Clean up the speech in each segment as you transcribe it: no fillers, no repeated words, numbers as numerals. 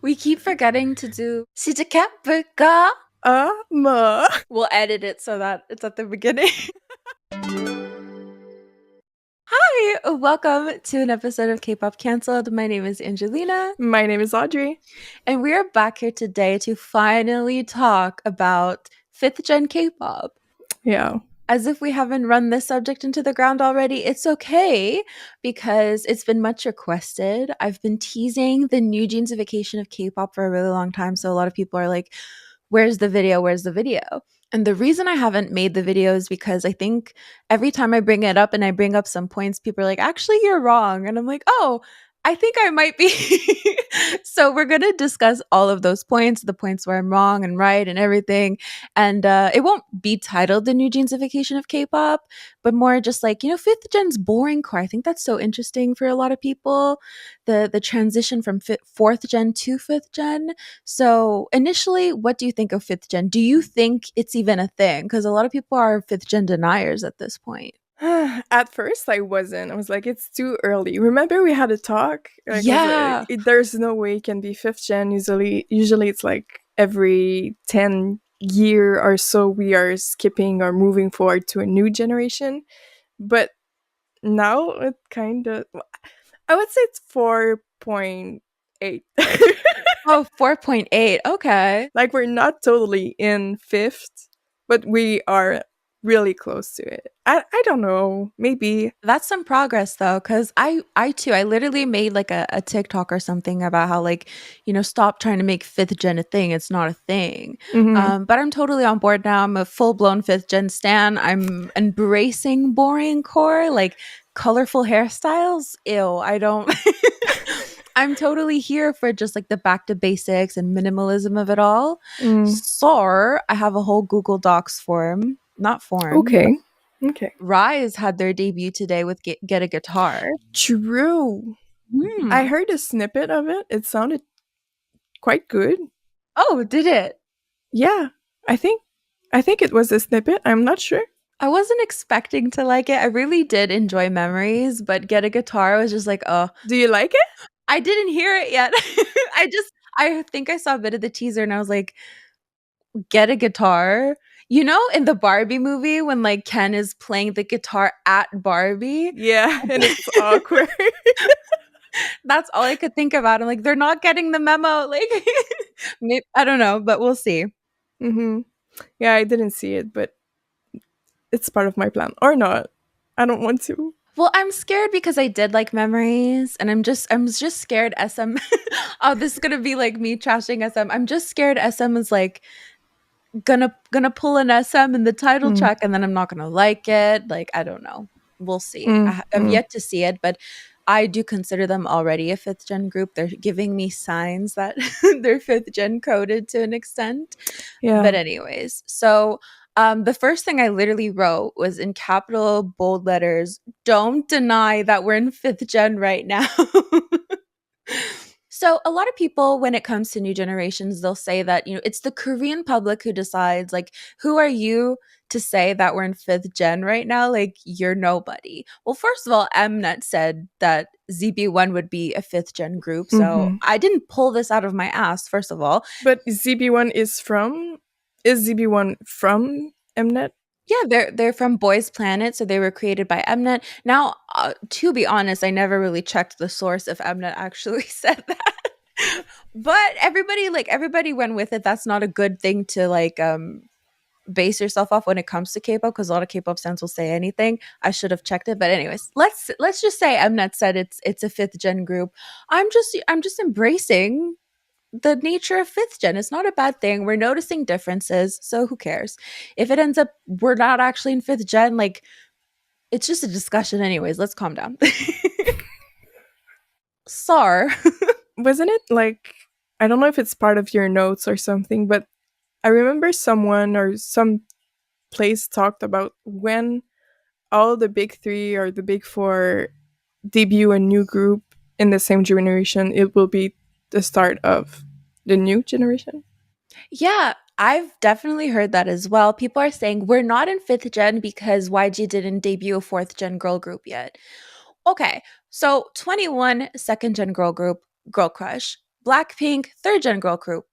We keep forgetting to do 시작해볼까? Ma. We'll edit it so that it's at the beginning. Hi, welcome to an episode of Kpop Cancelled. My name is Angelina. My name is Audrey. And we are back here today to finally talk about 5th Gen Kpop. Yeah. As if we haven't run this subject into the ground already, it's okay because it's been much requested. I've been teasing the new Gensification of K-pop for a really long time, so a lot of people are like, where's the video? Where's the video? And the reason I haven't made the video is because I think every time I bring it up and I bring up some points, people are like, actually, you're wrong. And I'm like, oh, I think I might be. So we're going to discuss all of those points, the points where I'm wrong and right and everything. And it won't be titled The New Gensification of K-pop, but more just like, 5th gen's boring core. I think that's so interesting for a lot of people, the transition from 4th gen to 5th gen. So initially, what do you think of 5th gen? Do you think it's even a thing? Because a lot of people are 5th gen deniers at this point. At first, I wasn't. I was like, it's too early. Remember, we had a talk. Like, Yeah. there's no way it can be 5th gen. Usually, it's like every 10 year or so, we are skipping or moving forward to a new generation. But now it kind of, I would say it's 4.8. Oh, 4.8. Okay. Like, we're not totally in 5th, but we are really close to it. I don't know, maybe. That's some progress though, because I too, I literally made like a TikTok or something about how like, stop trying to make 5th gen a thing. It's not a thing. Mhm. But I'm totally on board now. I'm a full-blown 5th gen stan. I'm embracing boring core, like colorful hairstyles. Ew, I don't I'm totally here for just like the back to basics and minimalism of it all. So I have a whole Google Docs form, not form. Okay. Rise had their debut today with Get a Guitar. True. I heard a snippet of it. It sounded quite good. Oh, did it? Yeah, I think it was a snippet. I'm not sure. I wasn't expecting to like it. I really did enjoy Memories, but Get a Guitar was just like, oh. Do you like it? I didn't hear it yet. I think I saw a bit of the teaser and I was like, Get a Guitar? In the Barbie movie when like Ken is playing the guitar at Barbie? Yeah, and it's awkward. That's all I could think about. I'm like, they're not getting the memo. Like, maybe, I don't know, but we'll see. Mm-hmm. Yeah, I didn't see it, but it's part of my plan. Or not. I don't want to. Well, I'm scared because I did like Memories, and I'm just scared SM. Oh, this is gonna be like me trashing SM. I'm just scared SM is like gonna pull an SM in the title track, and then I'm not gonna like it. Like, I don't know. We'll see. I've yet to see it, but I do consider them already a 5th gen group. They're giving me signs that they're 5th gen coded to an extent. Yeah. But anyways, so the first thing I literally wrote was in capital bold letters, don't deny that we're in 5th gen right now. So a lot of people, when it comes to new generations, they'll say that, it's the Korean public who decides, like, who are you to say that we're in 5th gen right now? Like, you're nobody. Well, first of all, Mnet said that ZB1 would be a 5th gen group. So I didn't pull this out of my ass, first of all. But ZB1 is ZB1 from Mnet? Yeah, they're from Boys Planet, so they were created by Mnet. Now, to be honest, I never really checked the source if Mnet actually said that. But everybody went with it. That's not a good thing to like base yourself off when it comes to K-pop, because a lot of K-pop fans will say anything. I should have checked it, but anyways, let's just say Mnet said it's a 5th gen group. I'm just embracing the nature of 5th gen. It's not a bad thing. We're noticing differences, so who cares? If it ends up we're not actually in 5th gen, like, it's just a discussion anyways. Let's calm down. SAR. Wasn't it like, I don't know if it's part of your notes or something, but I remember someone or some place talked about when all the big three or the big four debut a new group in the same generation, it will be the start of the new generation. Yeah, I've definitely heard that as well. People are saying we're not in 5th gen because YG didn't debut a 4th gen girl group yet. Okay, so 21 2nd gen girl group, Girl Crush. Blackpink, third gen girl group.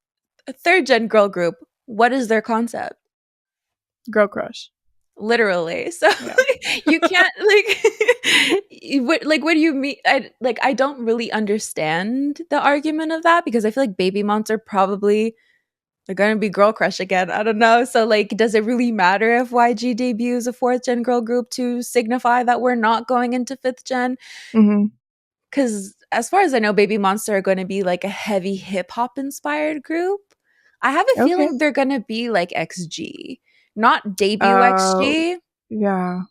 A third gen girl group. What is their concept? Girl crush. Literally. So Yeah. you can't what do you mean? I don't really understand the argument of that because I feel like baby monster probably they're gonna be girl crush again. I don't know. So like, does it really matter if YG debuts a fourth gen girl group to signify that we're not going into fifth gen? Hmm. Because as far as I know, Baby Monster are going to be like a heavy hip hop inspired group. I have a Okay. feeling they're going to be like XG, not debut Uh, XG, yeah.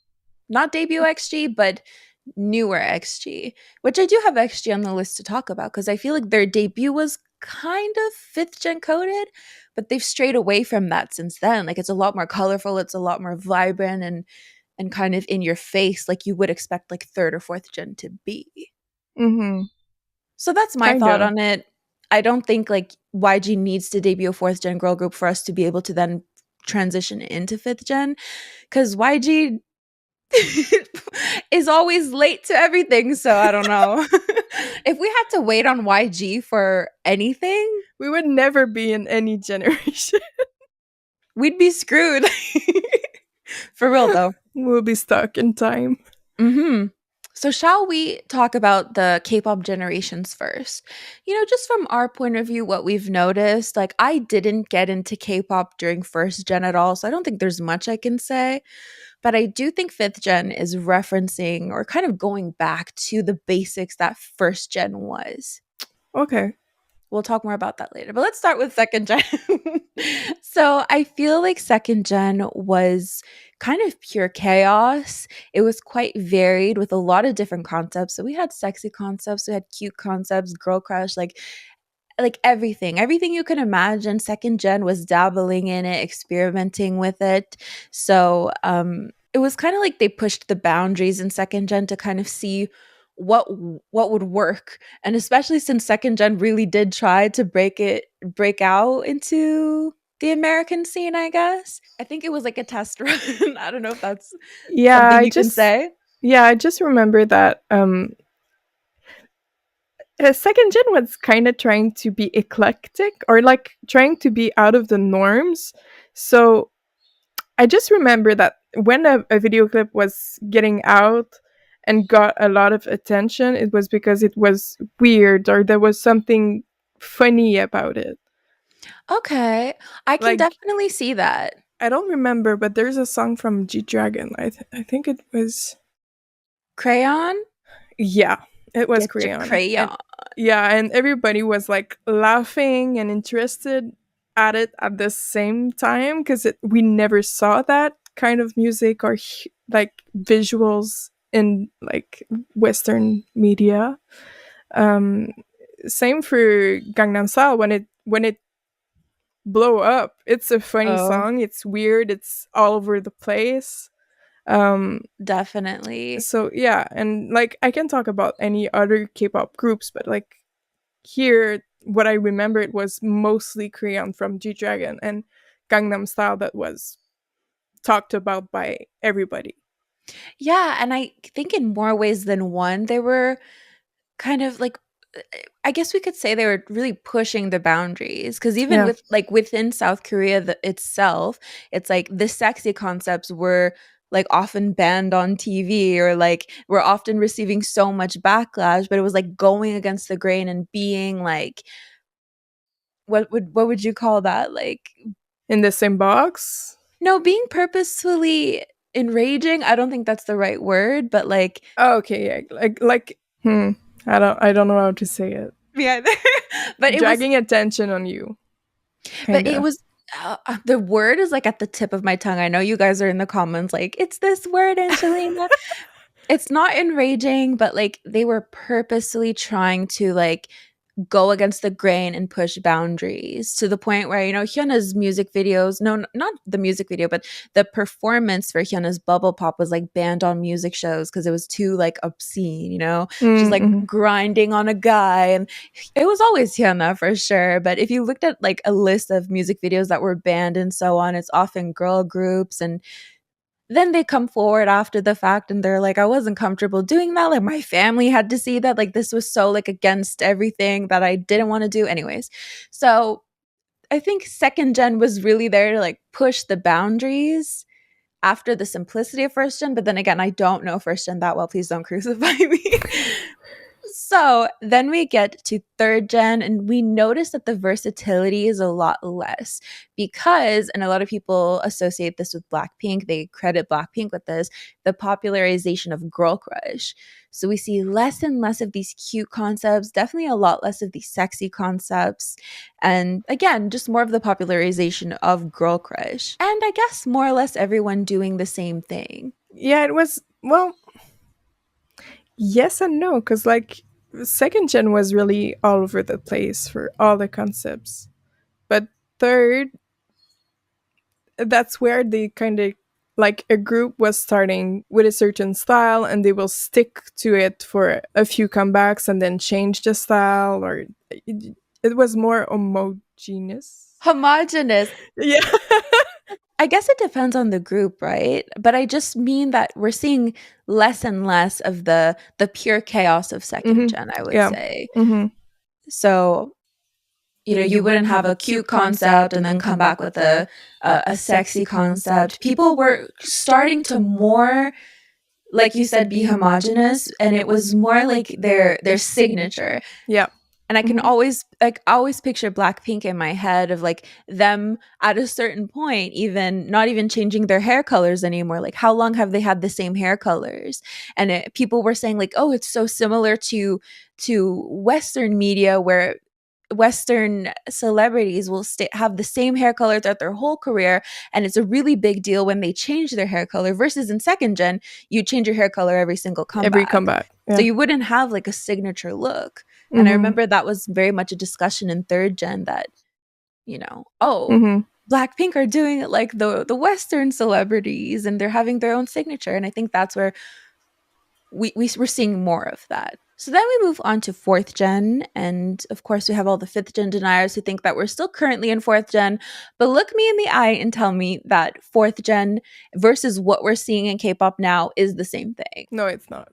not debut XG, but newer XG, which I do have XG on the list to talk about because I feel like their debut was kind of fifth gen coded, but they've strayed away from that since then. Like it's a lot more colorful, it's a lot more vibrant and kind of in your face, like you would expect like third or fourth gen to be. Hmm. So that's my Kind thought of. on it. I don't think like YG needs to debut a fourth gen girl group for us to be able to then transition into fifth gen because YG is always late to everything. So I don't know. If we had to wait on YG for anything, We would never be in any generation. we'd be screwed. For real though. We'll be stuck in time. Hmm. So, shall we talk about the K pop generations first? Just from our point of view, what we've noticed, like, I didn't get into K pop during first gen at all, so I don't think there's much I can say. But I do think fifth gen is referencing or kind of going back to the basics that first gen was. Okay. We'll talk more about that later. But let's start with second gen. So I feel like second gen was kind of pure chaos. It was quite varied with a lot of different concepts. So we had sexy concepts, we had cute concepts, girl crush, like everything you can imagine. Second gen was dabbling in it, experimenting with it. So it was kind of like they pushed the boundaries in second gen to kind of see what what would work, and especially since second gen really did try to break out into the American scene. I guess I think it was like a test run. I don't know if that's Yeah, something you can say. I just remember that second gen was kind of trying to be eclectic or like trying to be out of the norms. So I just remember that when a video clip was getting out and got a lot of attention, it was because it was weird or there was something funny about it. Okay, I can Like, definitely see that. I don't remember, but there's a song from G Dragon. I think it was, Crayon, yeah, it was get your Crayon. And crayon. yeah, and everybody was like laughing and interested at it at the same time because we never saw that kind of music or like visuals in like Western media. Um, Same for Gangnam Style when it blow up. It's a funny Oh, song. It's weird. It's all over the place. Um, definitely. so yeah, and like I can talk about any other K-pop groups, but like here, what I remember it was mostly Crayon from G Dragon and Gangnam Style that was talked about by everybody. Yeah, and I think in more ways than one, they were kind of like I guess we could say they were really pushing the boundaries because even Yeah. with like within South Korea itself, it's like the sexy concepts were like often banned on TV or like were often receiving so much backlash, but it was like going against the grain and being like what would you call that? Like In the same box. no, being purposefully enraging. I don't think that's the right word, but like Oh, okay, yeah, I don't know how to say it. yeah, but it was Dragging attention on you, But it kinda. was the word is like at the tip of my tongue. I know you guys are in the comments like, it's this word, Angelina. It's not enraging, but like they were purposely trying to like go against the grain and push boundaries to the point where, Hyuna's music videos, no, not the music video, but the performance for Hyuna's Bubble Pop was like banned on music shows because it was too like obscene, She's like Mm-hmm. grinding on a guy. And it was always Hyuna for sure. But if you looked at like a list of music videos that were banned and so on, it's often girl groups and then they come forward after the fact and they're like, I wasn't comfortable doing that. Like my family had to see that. Like this was so like against everything that I didn't want to do. Anyways. So I think second gen was really there to like push the boundaries after the simplicity of first gen. But then again, I don't know first gen that well. Please don't crucify me. So then we get to third gen, and we notice that the versatility is a lot less because, and a lot of people associate this with Blackpink, they credit Blackpink with this, the popularization of girl crush. So we see less and less of these cute concepts, definitely a lot less of these sexy concepts. And again, just more of the popularization of girl crush. And I guess more or less everyone doing the same thing. Yeah, it was, well, yes and no, because like second gen was really all over the place for all the concepts. But third, that's where they kind of like a group was starting with a certain style and they will stick to it for a few comebacks and then change the style, or it was more homogeneous. Homogenous. Yeah. I guess it depends on the group, right? But I just mean that we're seeing less and less of the pure chaos of second Hmm. gen, I would Yeah. say. Hmm. So, you wouldn't have a cute concept and then come back with a sexy concept. People were starting to more, like you said, be homogenous, and it was more like their signature. Yeah. And I can Hmm. always picture Blackpink in my head of like them at a certain point, even not even changing their hair colors anymore. Like how long have they had the same hair colors? And people were saying like, oh, it's so similar to Western media where Western celebrities will have the same hair color throughout their whole career, and it's a really big deal when they change their hair color. Versus in second gen, you change your hair color every single Every comeback, comeback. so Yeah. you wouldn't have like a signature look. And I Hmm. remember that was very much a discussion in third gen that, oh, Hmm. Blackpink are doing it like the Western celebrities and they're having their own signature. And I think that's where we're seeing more of that. So then we move on to fourth gen. And of course, we have all the fifth gen deniers who think that we're still currently in fourth gen. But look me in the eye and tell me that fourth gen versus what we're seeing in K pop now is the same thing. No, it's not.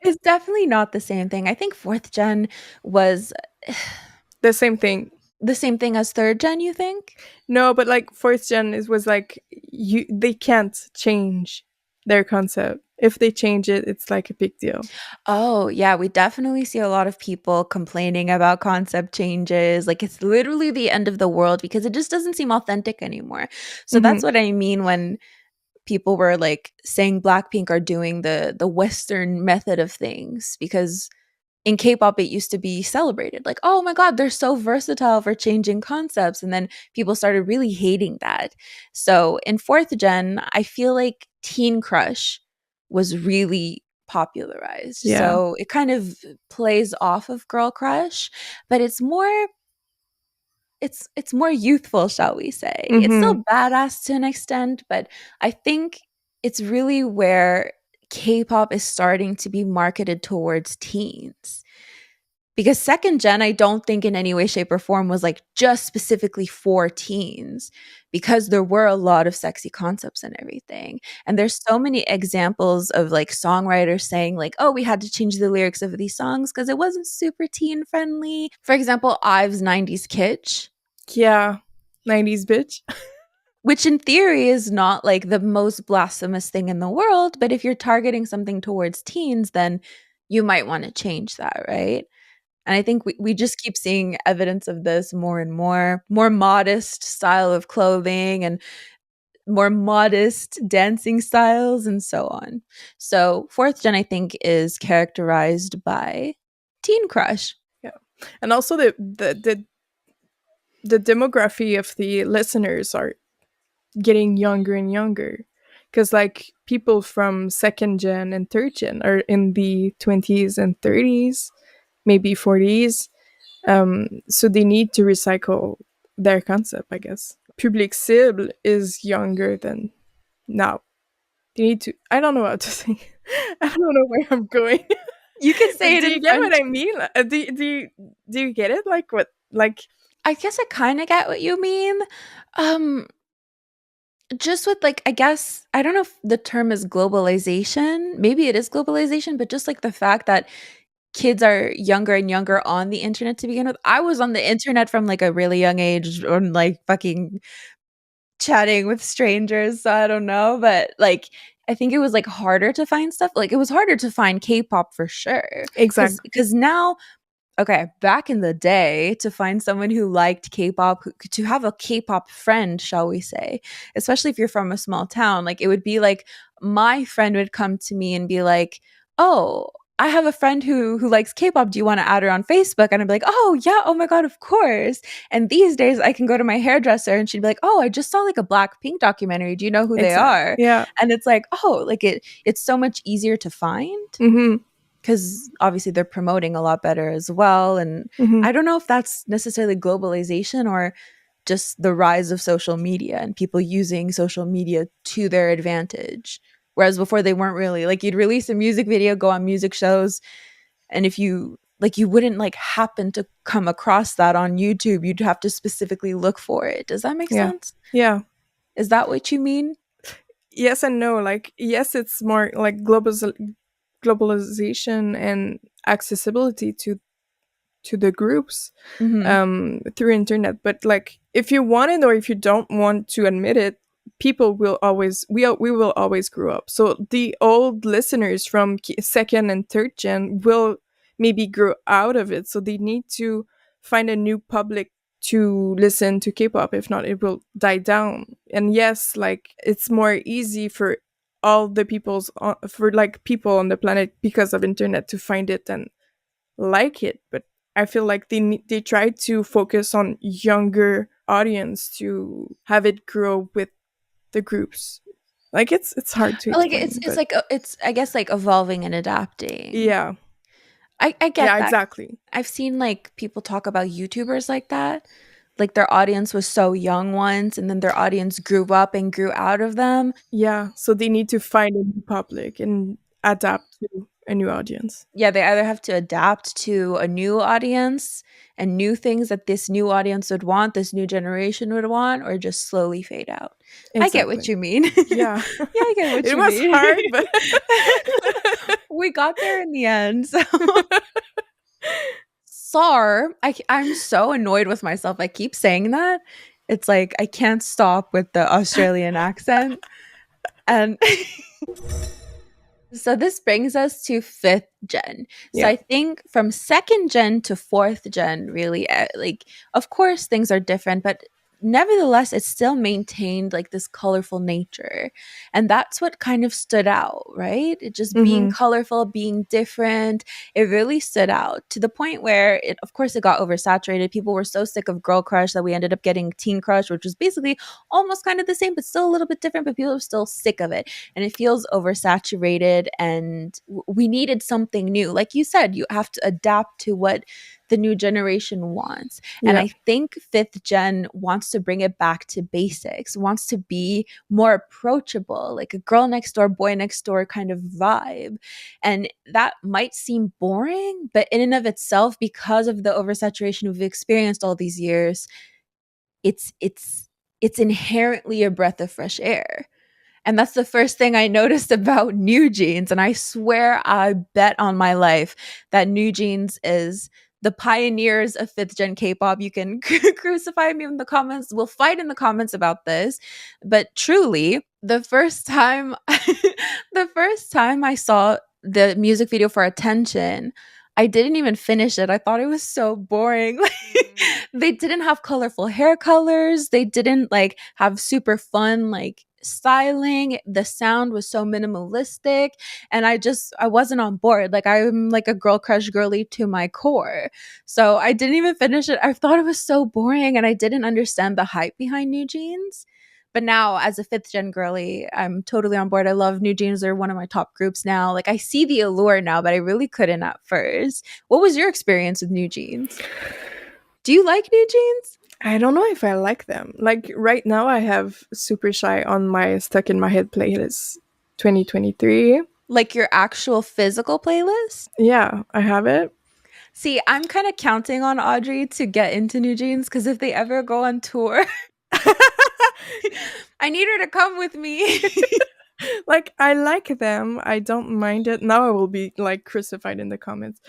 It's definitely not the same thing. I think fourth gen was The same thing. the same thing as third gen, you think? No, but like fourth gen is was like they can't change their concept. If they change it, it's like a big deal. Oh, yeah, we definitely see a lot of people complaining about concept changes. Like it's literally the end of the world because it just doesn't seem authentic anymore. So Hmm. that's what I mean when people were like saying Blackpink are doing the Western method of things, because in K-pop it used to be celebrated. Like, oh my god, they're so versatile for changing concepts. And then people started really hating that. So in fourth gen, I feel like Teen Crush was really popularized. Yeah. So it kind of plays off of Girl Crush, but it's more youthful, shall we say. It's Hmm. still badass to an extent, but I think it's really where K-pop is starting to be marketed towards teens. Because second gen, I don't think in any way, shape, or form was like just specifically for teens, because there were a lot of sexy concepts and everything. And there's so many examples of like songwriters saying, like, oh, we had to change the lyrics of these songs because it wasn't super teen friendly. For example, Ive's 90s Kitsch, Yeah. 90s bitch. which in theory is not like the most blasphemous thing in the world. But if you're targeting something towards teens, then you might want to change that, right? And I think we just keep seeing evidence of this more and more modest style of clothing and more modest dancing styles and so on. So fourth gen, I think, is characterized by teen crush. Yeah. And also the demography of the listeners are getting younger and younger, because like people from second gen and third gen are in the 20s and 30s, maybe 40s. So they need to recycle their concept, I guess. Public cible is younger than now. They need to, I don't know how to say. I don't know where I'm going. You could say But it do in you get what French. I mean? Do you get it? Like what? Like I guess I kind of get what you mean. Um just with like, I guess I don't know if the term is globalization. Maybe it is globalization, but just like the fact that kids are younger and younger on the internet to begin with. I was on the internet from like a really young age on like fucking chatting with strangers, so I don't know, but like I think it was like harder to find stuff. Like it was harder to find K-pop for sure. Cuz Exactly. cuz now okay, back in the day, to find someone who liked K-pop, to have a K-pop friend, shall we say, especially if you're from a small town, like it would be like my friend would come to me and be like, "Oh, I have a friend who likes K-pop. Do you want to add her on Facebook?" And I'd be like, "Oh yeah, oh my god, of course." And these days, I can go to my hairdresser and she'd be like, "Oh, I just saw like a Blackpink documentary. Do you know who they Exactly. are?" Yeah. And it's like, "Oh, like it's so much easier to find." Mhm. Because obviously they're promoting a lot better as well. And Mhm. I don't know if that's necessarily globalization or just the rise of social media and people using social media to their advantage. Whereas before they weren't really like you'd release a music video, go on music shows, and if you like you wouldn't like happen to come across that on YouTube, you'd have to specifically look for it. Does that make Yeah. sense? Yeah. Is that what you mean? Yes and no. Like yes, it's more like globalization and accessibility to the groups Mm-hmm. through internet. But like if you want it or if you don't want to admit it, people will always we will always grow up. So the old listeners from second and third gen will maybe grow out of it. So they need to find a new public to listen to K-pop. If not, it will die down. And yes, like it's more easy for all the for like people on the planet because of internet to find it and like it, but I feel like they try to focus on younger audience to have it grow with the groups. Like it's hard to Like explain, it's but like it's I guess like evolving and adapting. yeah, I get yeah, that. exactly. I've seen like people talk about YouTubers like that. Like their audience was so young once and then their audience grew up and grew out of them. Yeah, so they need to find a new public and adapt to a new audience. Yeah, they either have to adapt to a new audience and new things that this new audience would want, this new generation would want, or just slowly fade out. I get what Exactly. you mean. Yeah, Yeah, I get what it you was mean. hard, but We got there in the end. So SAR, I'm so annoyed with myself. I keep saying that. It's like I can't stop with the Australian accent. And so this brings us to fifth gen. So yeah. I think from second gen to fourth gen, really, like, of course, things are different, but nevertheless, it still maintained like this colorful nature. And that's what kind of stood out, right? It just being Mm-hmm. colorful, being different, it really stood out to the point where it, of course, it got oversaturated. People were so sick of Girl Crush that we ended up getting Teen Crush, which was basically almost kind of the same, but still a little bit different, but people are still sick of it and it feels oversaturated and we needed something new. Like you said, you have to adapt to what the new generation wants. And Yeah. I think fifth gen wants to bring it back to basics, wants to be more approachable, like a girl next door, boy next door kind of vibe. And that might seem boring, but in and of itself, because of the oversaturation we've experienced all these years, it's inherently a breath of fresh air. And that's the first thing I noticed about New Jeans. And I swear I bet on my life that New Jeans is the pioneers of fifth gen K-pop. You can crucify me in the comments. We'll fight in the comments about this. But truly, the first time the first time I saw the music video for Attention, I didn't even finish it. I thought it was so boring. They didn't have colorful hair colors. They didn't like have super fun like styling. The sound was so minimalistic and I wasn't on board. Like I'm like a girl crush girly to my core. So I didn't even finish it. I thought it was so boring and I didn't understand the hype behind New Jeans. But now as a fifth gen girly, I'm totally on board. I love New Jeans. They're one of my top groups now. Like I see the allure now, but I really couldn't at first. What was your experience with New Jeans? Do you like New Jeans? I don't know if I like them. Like right now, I have Super Shy on my Stuck in My Head playlist 2023. Like your actual physical playlist? Yeah, I have it. See, I'm kind of counting on Audrey to get into New Jeans because if they ever go on tour, I need her to come with me. Like, I like them. I don't mind it. Now I will be like crucified in the comments.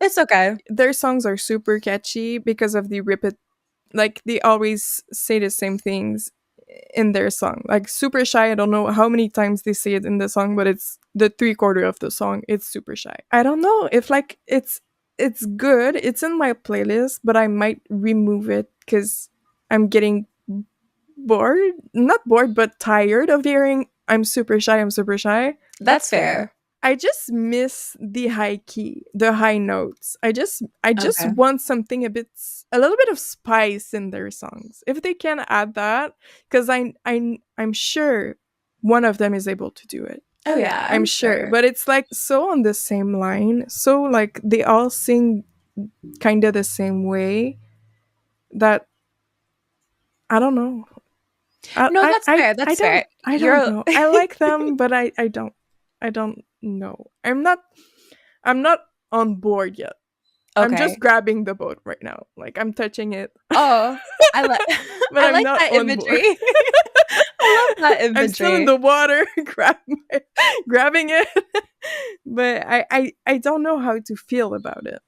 It's okay. Their songs are super catchy because of the repeat, like they always say the same things in their song. Like super shy, I don't know how many times they say it in the song, but it's the three-quarter of the song. It's super shy. I don't know if like it's good. It's in my playlist, but I might remove it because I'm getting bored. Not bored, but tired of hearing I'm super shy, I'm super shy. That's fair. I just miss the high key, the high notes. I just Okay. want something a little bit of spice in their songs. If they can add that, because I'm sure one of them is able to do it. Oh yeah, I'm I'm sure, sure. but it's like so on the same line, so like they all sing kind of the same way that I don't know. No, that's fair. I That's don't fair. I don't You're know. I like them, but I don't know. I'm not on board yet. I'm okay. just grabbing the boat right now. Like I'm touching it, Oh, I like but I I'm like not that on board. imagery. I love that I'm still in imagery. the water, grabbing it, but I don't know how to feel about it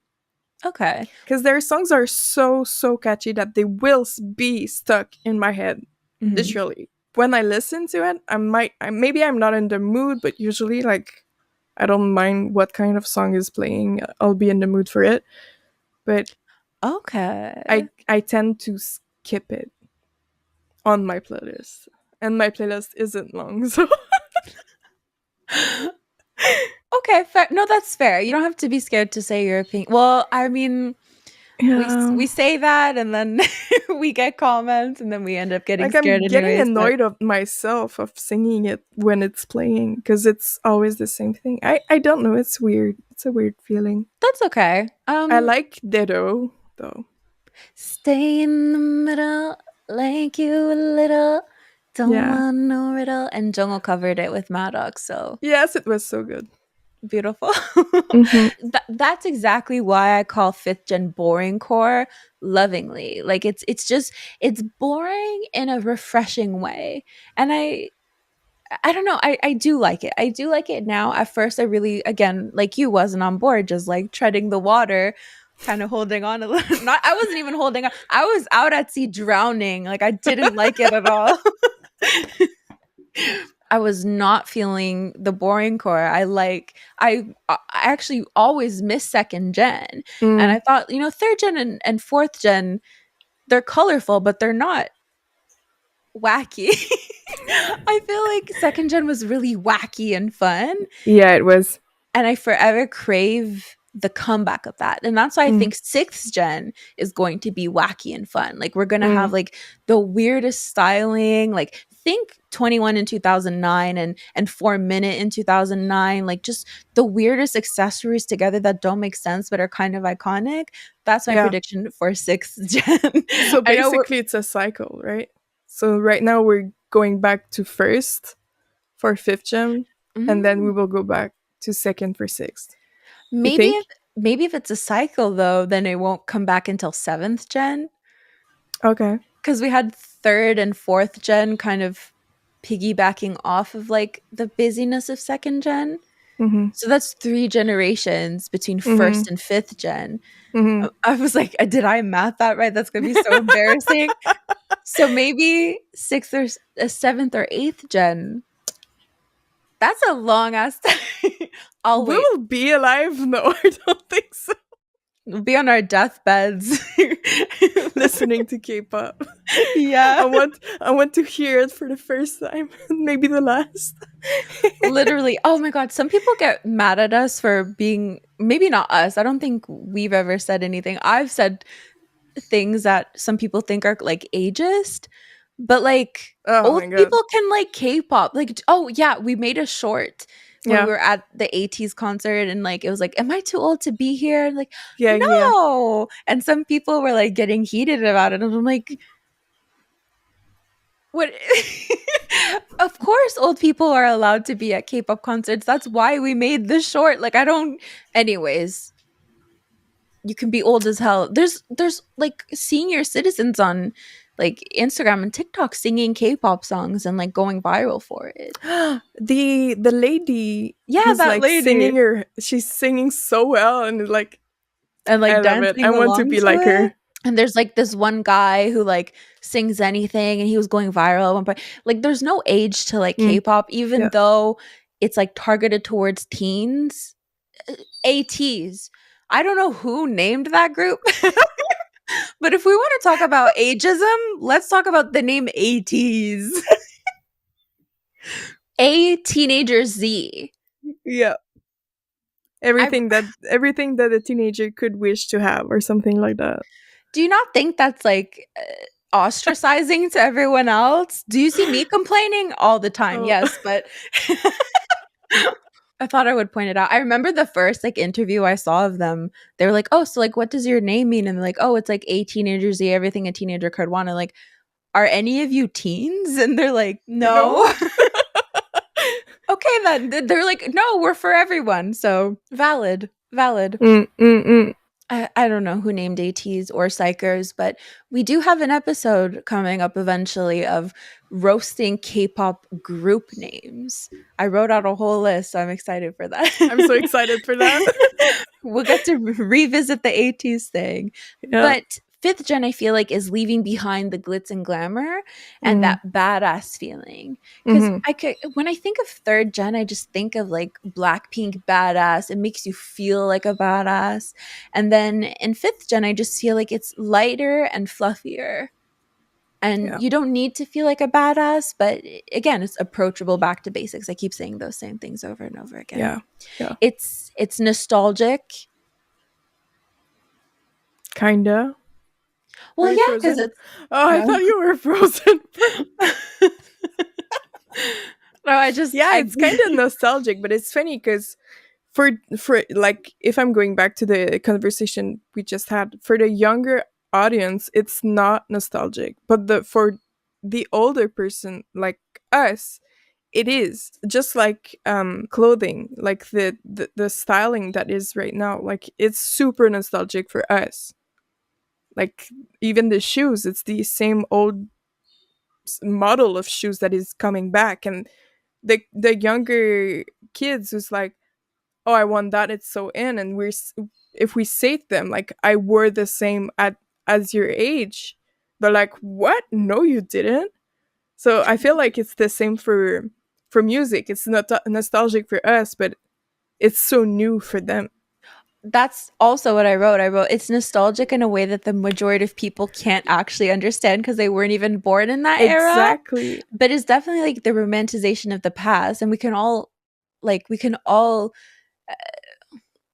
Okay. because their songs are so catchy that they will be stuck in my head, Mhm. literally. When I listen to it, maybe I'm not in the mood, but usually like I don't mind what kind of song is playing. I'll be in the mood for it, but Okay. I tend to skip it on my playlist, and my playlist isn't long, so Okay, fair. No, that's fair. You don't have to be scared to say your opinion. Well, I mean, yeah. we say that and then we get comments and then we end up getting Like scared I'm getting anyways, but annoyed of myself of singing it when it's playing because it's always the same thing. I don't know. It's weird. It's a weird feeling. that's okay. I like Ditto though. Stay in the middle, like you a little. Don't Yeah. want no riddle. And Jungkook covered it with Maddox, so Yes, it was so good. beautiful. Mm-hmm. That's exactly why I call fifth gen boring core lovingly. Like it's boring in a refreshing way. And I don't know. I do like it. I do like it now. At first, I really, again, like you, wasn't on board, just like treading the water, kind of holding on a little. Not, I wasn't even holding on. I was out at sea drowning. Like I didn't like it at all. I was not feeling the boring core. I actually always miss second gen, and Mm. I thought third gen and fourth gen they're colorful, but they're not wacky. I feel like second gen was really wacky and fun, Yeah, it was. and I forever crave the comeback of that. And that's why I Mm. think sixth gen is going to be wacky and fun. Like we're gonna have Mm. like the weirdest styling, like think 21 in 2009 and 4 Minute in 2009, like just the weirdest accessories together that don't make sense but are kind of iconic. That's my Yeah. prediction for sixth gen. So I know we're basically, it's a cycle, right? So right now we're going back to first for fifth gem, and then we mm, will go back to second for sixth. You maybe think? if it's a cycle though, then it won't come back until seventh gen. Okay. Because we had third and fourth gen kind of piggybacking off of like the busyness of second gen. Mm-hmm. So that's 3 generations between Mm-hmm. first and fifth gen. Mm-hmm. I was like, did I math that right? That's gonna be so embarrassing. So maybe sixth or seventh or eighth gen. That's a long ass time. I'll We wait. will be alive? No, I don't think so. We'll be on our deathbeds. Listening to K-pop, Yeah. I want to hear it for the first time, maybe the last. Literally. Oh my God. Some people get mad at us for being, maybe not us. I don't think we've ever said anything. I've said things that some people think are like ageist, but like Oh old my god. people can like K-pop. Like, oh yeah, we made a short when we Yeah, were at the AT's concert and like it was like, am I too old to be here? And like, yeah, yeah, no. And some people were like getting heated about it. And I'm like, what? Of course, old people are allowed to be at K-pop concerts. That's why we made this short. Like, I don't. Anyways, you can be old as hell. There's like senior citizens on. like Instagram and TikTok singing K-pop songs and like going viral for it. The lady Yeah, who's that like singing lady. her, she's singing so well, and like And I like love it. I dancing want to along be to like it. her. And there's like this one guy who like sings anything and he was going viral at one point. Like there's no age to like Mm, K-pop, even yeah. though it's like targeted towards teens. ATs. I don't know who named that group, but if we want to talk about ageism, let's talk about the name ATs. A teenager Z. Yeah. I Everything that a teenager could wish to have or something like that. do you not think that's like ostracizing to everyone else? Do you see me complaining all the time? Oh. Yes, but I thought I would point it out. I remember the first like interview I saw of them. They were like, "Oh, so like, what does your name mean?" And they're like, "Oh, it's like a teenager Z, everything a teenager could want." And like, are any of you teens? And they're like, No. no. Okay, then they're like, no, we're for everyone. So valid, valid. Mm, mm, mm. I don't know who named ATs or psychers, but we do have an episode coming up eventually of roasting K-pop group names. I wrote out a whole list, so I'm excited for I'm so that. excited for that. We'll get to revisit the ATs thing. Yeah. But fifth gen, I feel like, is leaving behind the glitz and glamour and Mm, that badass feeling. Because mm-hmm. when I think of third gen, I just think of like Blackpink badass. It makes you feel like a badass. And then in fifth gen, I just feel like it's lighter and fluffier. And Yeah. you don't need to feel like a badass, but again, it's approachable, back to basics. I keep saying those same things over and over again. Yeah. Yeah. It's nostalgic. Kinda. Are Well, you yeah, because frozen? it's Oh, I no. thought you were frozen. No, I just Yeah, I it's kind of nostalgic, but it's funny because for like if I'm going back to the conversation we just had, for the younger audience, it's not nostalgic, but the for the older person like us, it is just like clothing, like the styling that is right now, like it's super nostalgic for us. Like even the shoes, it's the same old model of shoes that is coming back, and the younger kids who's like, oh, I want that, it's so in, and if we say to them like, I wore the same at as your age, they're like, what? No, you didn't. So I feel like it's the same for music. It's not nostalgic for us, but it's so new for them. that's also what I wrote. I wrote it's nostalgic in a way that the majority of people can't actually understand because they weren't even born in that era. Exactly. But it's definitely like the romanticization of the past, and we can all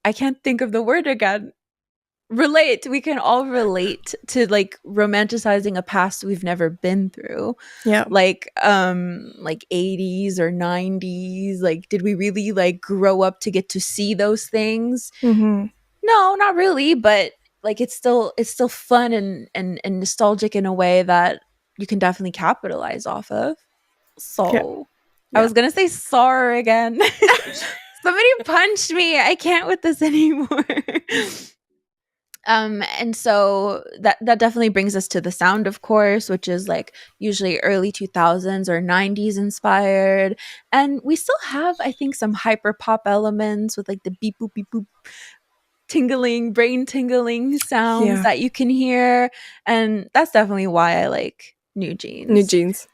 I can't think of the word again. Relate. We can all relate to like romanticizing a past we've never been through. Yeah. Like 80s or 90s. Like did we really like grow up to get to see those things? Mm-hmm. No, not really, but like it's still fun and nostalgic in a way that you can definitely capitalize off of. Yeah. So I Yeah. was gonna say sorry again. Somebody punched me. I can't with this anymore. And so that definitely brings us to the sound, of course, which is like usually early 2000s or 90s inspired. And we still have, I think, some hyper pop elements with like the beep boop tingling, brain tingling sounds Yeah. that you can hear. And that's definitely why I like New New Jeans. jeans.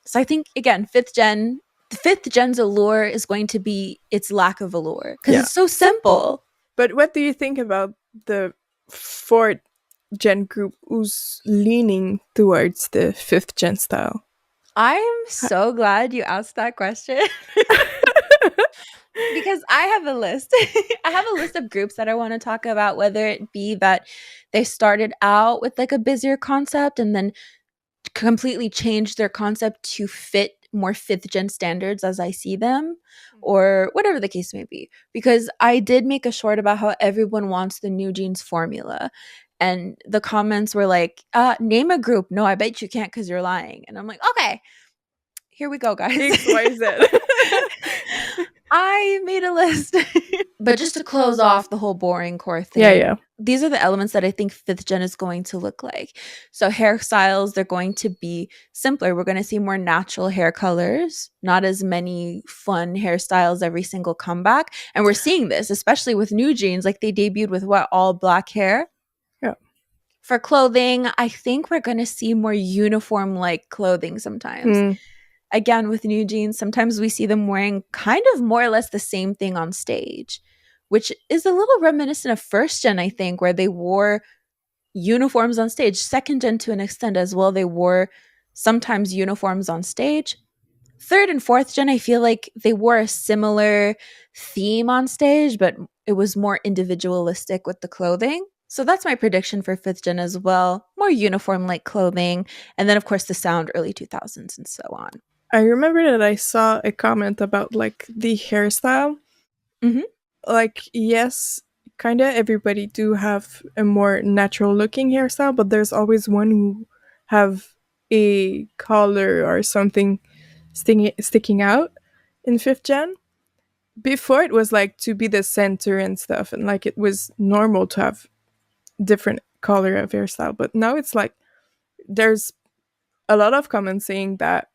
So I think, again, the fifth gen's allure is going to be its lack of allure because Yeah. it's so simple. But what do you think about the fourth gen group who's leaning towards the fifth gen style? I'm so glad you asked that question because I have a list. I have a list of groups that I want to talk about, whether it be that they started out with like a busier concept and then completely changed their concept to fit more fifth gen standards as I see them, or whatever the case may be. Because I did make a short about how everyone wants the New Jeans formula. And the comments were like, name a group. No, I bet you can't because you're lying. And I'm like, okay, here we go, guys. XYZ. I made a list. But just to close off the whole boring core Yeah, thing, yeah. these are the elements that I think fifth gen is going to look like. So hairstyles, they're going to be simpler. We're going to see more natural hair colors, not as many fun hairstyles every single comeback. And we're seeing this, especially with new jeans. Like they debuted with what, all black hair. Yeah. For clothing, I think we're going to see more uniform like clothing sometimes. Hmm. Again, with new jeans, sometimes we see them wearing kind of more or less the same thing on stage, which is a little reminiscent of first gen, I think, where they wore uniforms on stage. Second gen to an extent as well, they wore sometimes uniforms on stage. Third and fourth gen, I feel like they wore a similar theme on stage, but it was more individualistic with the clothing. So that's my prediction for fifth gen as well. More uniform like clothing. And then, of course, the sound early 2000s and so on. I remember that I saw a comment about like the hairstyle. Mm-hmm. Like, yes, kind of everybody do have a more natural looking hairstyle, but there's always one who have a collar or something sticking out in fifth gen. Before it was like to be the center and stuff, and like it was normal to have different color of hairstyle, but now it's like there's a lot of comments saying that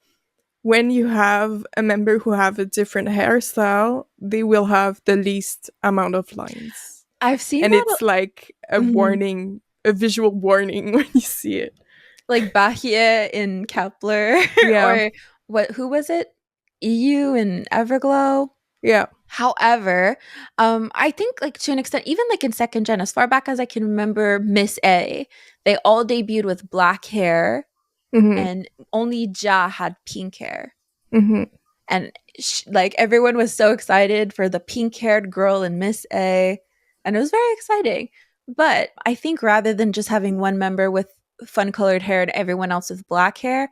when you have a member who have a different hairstyle, they will have the least amount of lines. I've seen And that it's like a mhm. warning, a visual warning when you see it. Like Bahia in Kepler Yeah. or what who was it? EU and Everglow. Yeah. However, I think like to an extent, even like in second gen, as far back as I can remember, Miss A, they all debuted with black hair Mhm. and only Ja had pink hair. Mhm. And like everyone was so excited for the pink-haired girl in Miss A, and it was very exciting. But I think rather than just having one member with fun-colored hair and everyone else with black hair,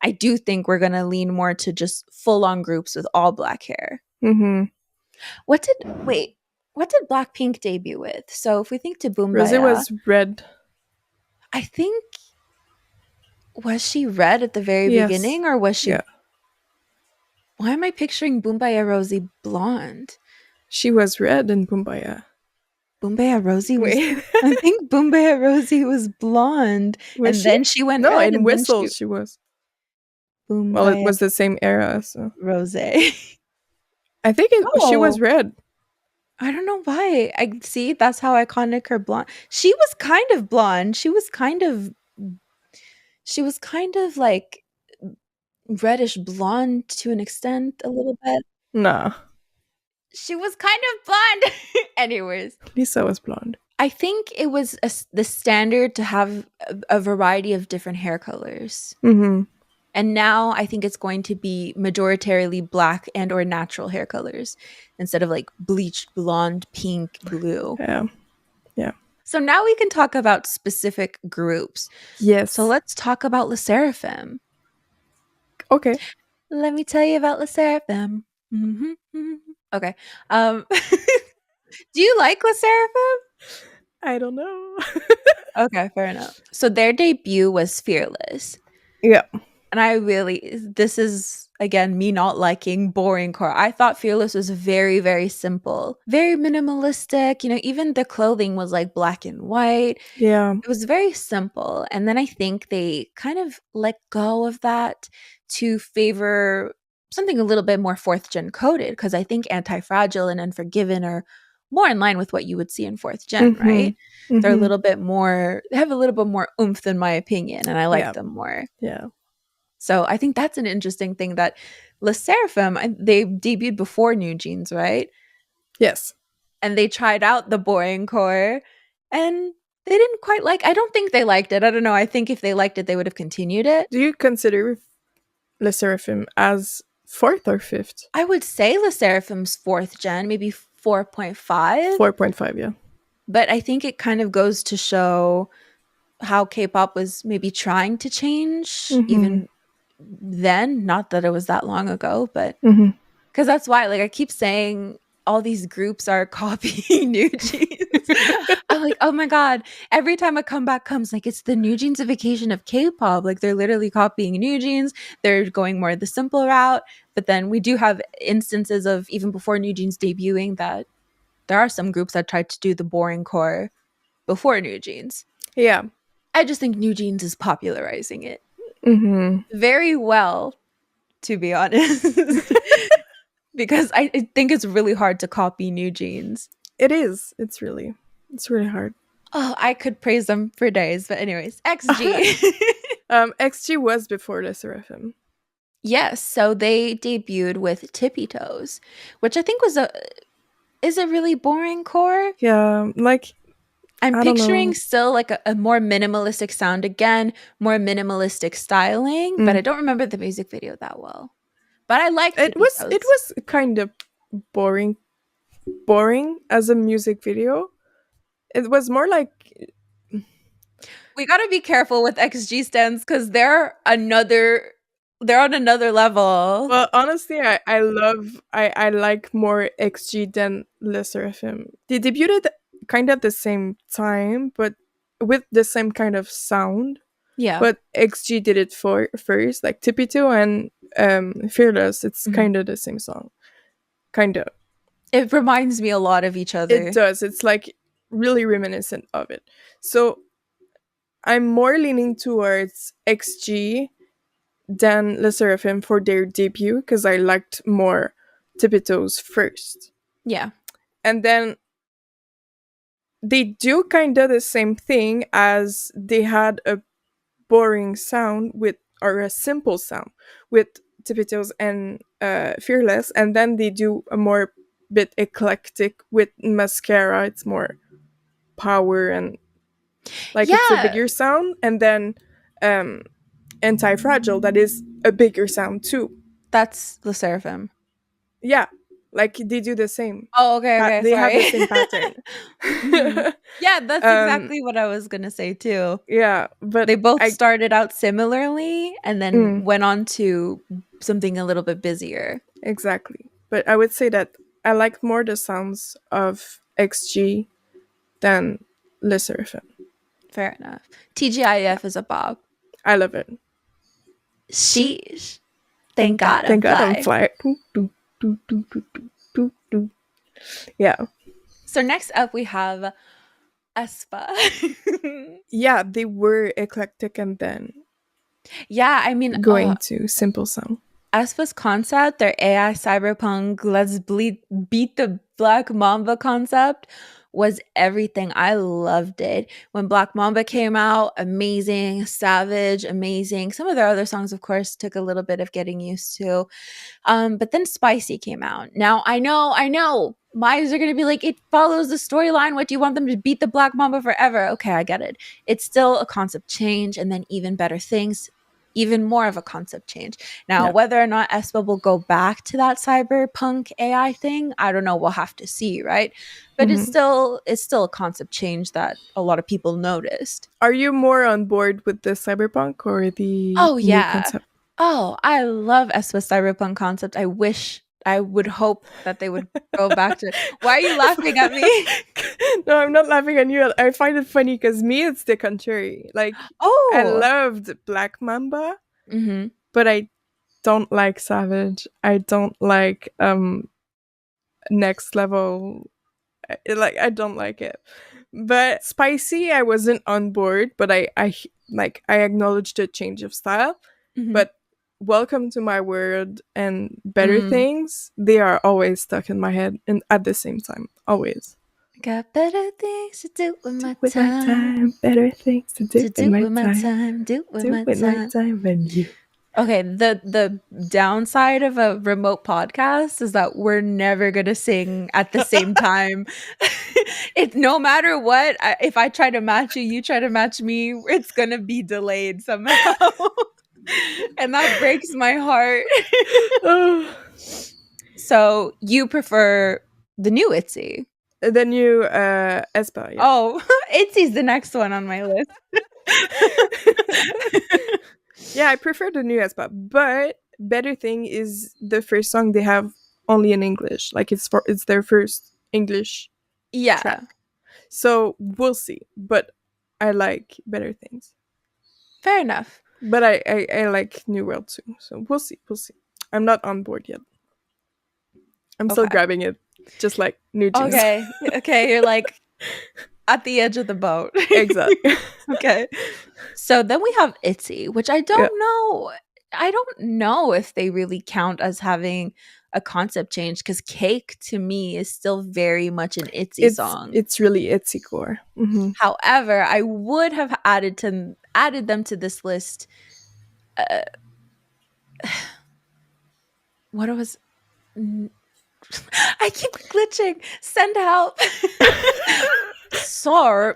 I do think we're gonna lean more to just full-on groups with all black hair. Mhm. What did wait? What did Blackpink debut with? So if we think to Rose Boombaya, was red. I think was she red at the very Yes. beginning, or was Yeah. she? Why am I picturing Boombaya Rosie blonde? She was red in Pumbaya. Boombaya Rosie was Wait. I think Boombaya Rosie was blonde, Was and she? then she went No, red, in and then Whistle she she was. Well, it Boombaya was the same era, so Rose. I think she was Oh, red. I don't know why. I see that's how iconic her blonde. She was kind of blonde. She was kind of like reddish blonde to an extent a little bit. Nah. She was kind of blonde. Anyways, Lisa was blonde. I think it was the standard to have a variety of different hair colors. Mhm. And now I think it's going to be majoritarily black and or natural hair colors instead of like bleached blonde, pink, blue. Yeah. Yeah. So now we can talk about specific groups. So Yes. let's talk about Le Sserafim. Okay. Let me tell you about Le Sserafim. Okay. Do you like Le Sserafim? I don't know. Okay, fair enough. So their debut was Fearless. Yeah. And this is again me not liking boring core. I thought Fearless was very, very simple, very minimalistic. Even the clothing was like black and white. Yeah. It was very simple. And then I think they kind of let go of that to favor something a little bit more fourth gen coded, because I think Anti Fragile and Unforgiven are more in line with what you would see in fourth gen, right? Mhm. They're a Mhm. little bit more, they have a little bit more oomph in my opinion, and I like Yeah. them more. Yeah. So I think that's an interesting thing that Le Sserafim, they debuted before New Jeans, right? Yes. And they tried out the boring core and they didn't quite I don't think they liked it. I don't know. I think if they liked it, they would have continued it. Do you consider Le Seraphim as fourth or fifth? I would say Le Sserafim's fourth gen, maybe 4.5. 4.5, yeah. But I think it kind of goes to show how K-pop was maybe trying to change Mhm. even then. Not that it was that long ago, but Mhm. because that's why, like, I keep saying all these groups are copying New Jeans. I'm like, oh my god! Every time a comeback comes, like it's the New Jeansification of K-pop. Like they're literally copying New Jeans. They're going more the simple route. But then we do have instances of even before New Jeans debuting that there are some groups that tried to do the boring core before New Jeans. Yeah. I just think New Jeans is popularizing it Mm-hmm. very well, to be honest. Because I think it's really hard to copy New Jeans. It is. It's really hard. Oh, I could praise them for days. But anyways, XG. XG was before the Seraphim. Yes, so they debuted with Tippy Toes, which I think was a really boring core. Yeah, like I'm I don't picturing know. still like a more minimalistic sound again, more minimalistic styling, but I don't remember the music video that well. But I like Tippy It Toes. was kind of boring as a music video. It was more like We gotta be careful with XG stands because they're on another level. well, honestly, I like more XG than Le Seraphim. They debuted kind of at the same time, but with the same kind of sound. Yeah. But XG did it for first, like Tipito and Fearless. It's Mhm. kind of the same song, kind of. It reminds me a lot of each It other. does. It's like really reminiscent of it. So I'm more leaning towards XG than Le Seraphim for their debut because I liked more Tipito's first. Yeah. And then they do kind of the same thing as they had a boring sound with, or a simple sound with Tipito's and Fearless, and then they do a more bit eclectic with Mascara. It's more power and like it's a Yeah, bigger sound, and then um Anti-Fragile that is a bigger sound too. that's the Seraphim. Yeah, like they do the same. Oh, okay, okay, They have the sorry. same pattern. Mhm. Yeah, that's um, exactly what I was gonna say too. yeah, but They both I started out similarly and then mm, went on to something a little bit busier. exactly. But I would say that I like more the sounds of XG than Le Seraphim. Fair enough. TGIF is a bob. I love it. Sheesh. Thank God I'm Thank God I'm fly. fly. Yeah. So next up we have Espa. Yeah, they were eclectic and then Yeah, I mean, going to simple sound. Espa's concept, their AI cyberpunk, beat the Black Mamba concept was everything. I loved it. When Black Mamba came out, amazing. Savage, amazing. Some of their other songs, of course, took a little bit of getting used to. But then Spicy came out. Now I know. My eyes are gonna be like, it follows the storyline. What do you want them to beat the Black Mamba forever? Okay, I get it. It's still a concept change, and then even better things, even more of a concept change. Now, Yeah. whether or not Espa will go back to that cyberpunk AI thing, I don't know. We'll have to see, right? But Mhm. it's still a concept change that a lot of people noticed. Are you more on board with the cyberpunk or the Oh new yeah. concept? Oh, I love Espa's cyberpunk concept. I would hope that they would go back to it. Why are you laughing at me? No, I'm not laughing at you. I find it funny because me, it's the contrary. Like, I Oh. loved Black Mamba, Mhm. but I don't like Savage. I don't like Next Level. I don't like it. But Spicy, I wasn't on board, but I acknowledged the change of style. Mhm. But Welcome to My World and Better Mm. Things, they are always stuck in my head and at the same time. Always. Got better things to do with Do my with my time. time, better things to do To with do my with my time. time. Do with Do my with my time. time and you. Okay, the downside of a remote podcast is that we're never gonna sing at the same time. It no matter what, if I try to match you, you try to match me, it's gonna be delayed somehow, and that breaks my heart. Oh. So you prefer the new Itzy? The new Espa, yeah. Oh, Itzy's the next one on my list. Yeah, I prefer the new Espa, but Better Thing is the first song they have only in English. Like it's their first English Yeah, track. So we'll see. But I like Better Things. fair enough. But I like New World too. So we'll see. We'll see. I'm not on board yet. I'm still Okay. grabbing it, just like New Jeans. Okay. Okay, you're like at the edge of the boat. Exactly. Okay. So then we have ITZY, which I Yeah. don't know. I don't know if they really count as having a concept change because Cake to me is still very much an ITZY song. It's really itsy core. However, I would have added them to this list. Uh, what was I keep glitching. Send help. Sorry.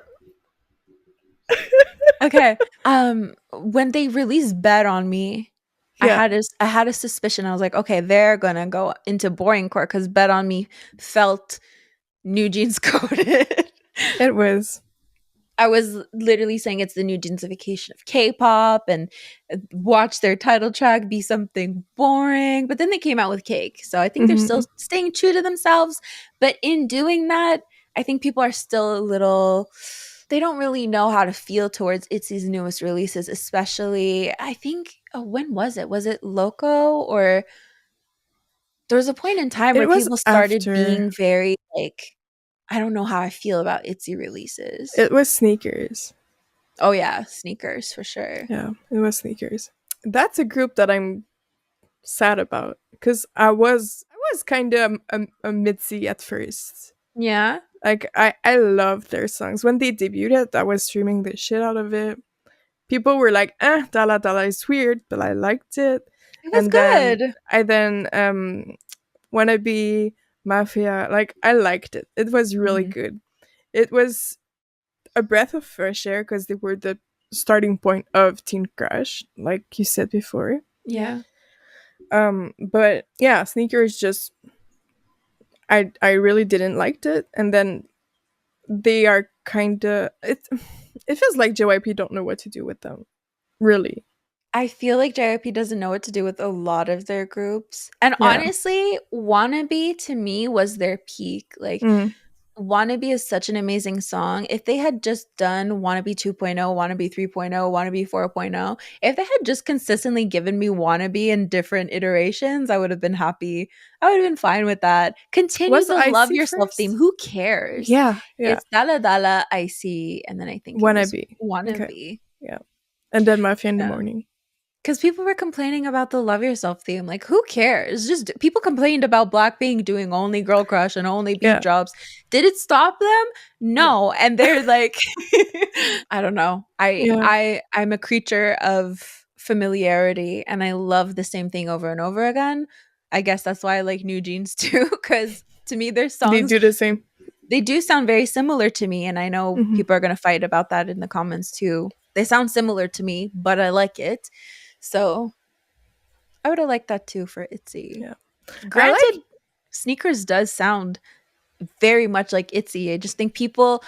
Okay. When they released Bet on Me, Yeah, I had a suspicion. I was like, okay, they're gonna go into boring core because Bet on Me felt New Jeans coded. it was. I was literally saying it's the new gentrification of K-pop and watch their title track be something boring. But then they came out with Cake. So I think they're still Hmm. staying true to themselves. But in doing that, I think people are still a little they don't really know how to feel towards ITZY's newest releases, especially I think when was it? Was it Loco or there was a point in time It where was people started after. being very like I don't know how I feel about ITZY releases. It was Sneakers. Oh yeah, sneakers for sure. Yeah, it was Sneakers. That's a group that I'm sad about because I was kind of a Mitzi at first. Yeah. Like I loved their songs when they debuted. I was streaming the shit out of it. People were like, Dala Dala is weird," but I liked it. It was And then good. I then Wanna Be Mafia, like I liked it. It was really Mhm. good. It was a breath of fresh air because they were the starting point of Teen Crush, like you said before. Yeah. But yeah, Sneakers just I really didn't liked it, and then they are kind of it feels like JYP don't know what to do with them, really. I feel like JYP doesn't know what to do with a lot of their groups. And Yeah. honestly, Wannabe to me was their peak. Like Mm. Wannabe is such an amazing song. If they had just done Wannabe 2.0, Wannabe 3.0, Wannabe 4.0, if they had just consistently given me Wannabe in different iterations, I would have been happy. I would have been fine with that. Continue Was the Love Icy Yourself theme. first? Who cares? Yeah, yeah. It's Dala Dala, Icy, and then I think it Wanna was Be. Okay. Wannabe. Yeah. And then Mafia in the Yeah. Morning. Because people were complaining about the Love Yourself theme. Like, who cares? Just people complained about Blackpink doing only Girl Crush and only Beat Yeah. Drops. Did it stop them? No. No. And they're like, I don't know. Yeah. I'm a creature of familiarity, and I love the same thing over and over again. I guess that's why I like New Jeans too. Because to me, their They songs do the same. they do sound very similar to me, and I know Hmm. people are gonna fight about that in the comments too. They sound similar to me, but I like it. So I would have liked that too for ITZY. Yeah. I like. Granted, Sneakers does sound very much like ITZY. I just think people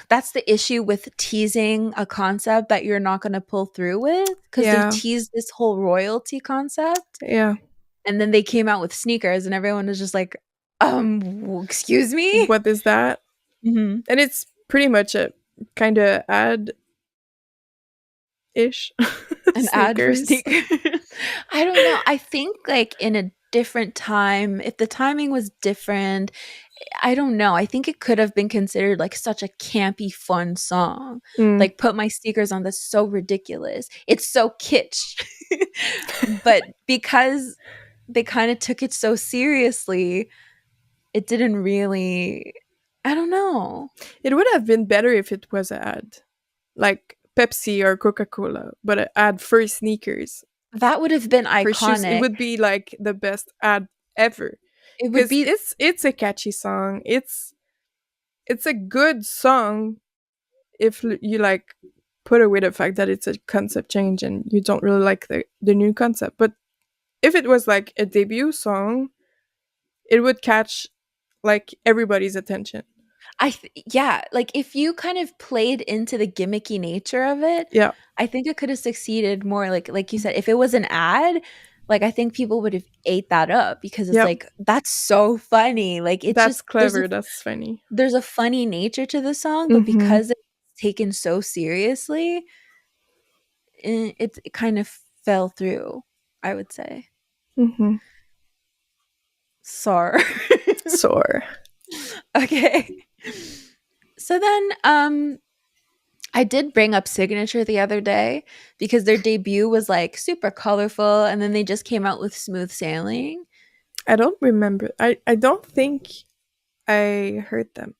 that's the issue with teasing a concept that you're not going to pull through with because they Yeah. teased this whole royalty concept Yeah. and then they came out with sneakers and everyone was just like, excuse me? What is that? Mm-hmm. And it's pretty much a kind of ad ish. An ad for Sneakers. sneakers. I don't know. I think like in a different time, if the timing was different, I don't know. I think it could have been considered like such a campy, fun song. Mm. Like, put my sneakers on. That's so ridiculous. It's so kitsch. But because they kind of took it so seriously, it didn't really. I don't know. It would have been better if it was an ad, like Pepsi or Coca Cola, but an ad for sneakers, That would have been for shoes. It iconic. would be like the best ad ever It would because be. it's a catchy song. It's a good song if you like put away the fact that it's a concept change and you don't really like the new concept. But if it was like a debut song, it would catch like everybody's attention. Yeah, like if you kind of played into the gimmicky nature of it, Yeah. I think it could have succeeded more like you said if it was an ad, Like, I think people would have ate that up because it's Yep. like, that's so funny. Like, it's That's just clever. That's funny. there's a funny nature to the song, but Mm-hmm. because it's taken so seriously, it kind of fell through, I would say. Mm-hmm. Sorry. Sore. Okay. So then I did bring up Signature the other day because their debut was like super colorful and then they just came out with Smooth Sailing. I don't remember. I don't think I heard them.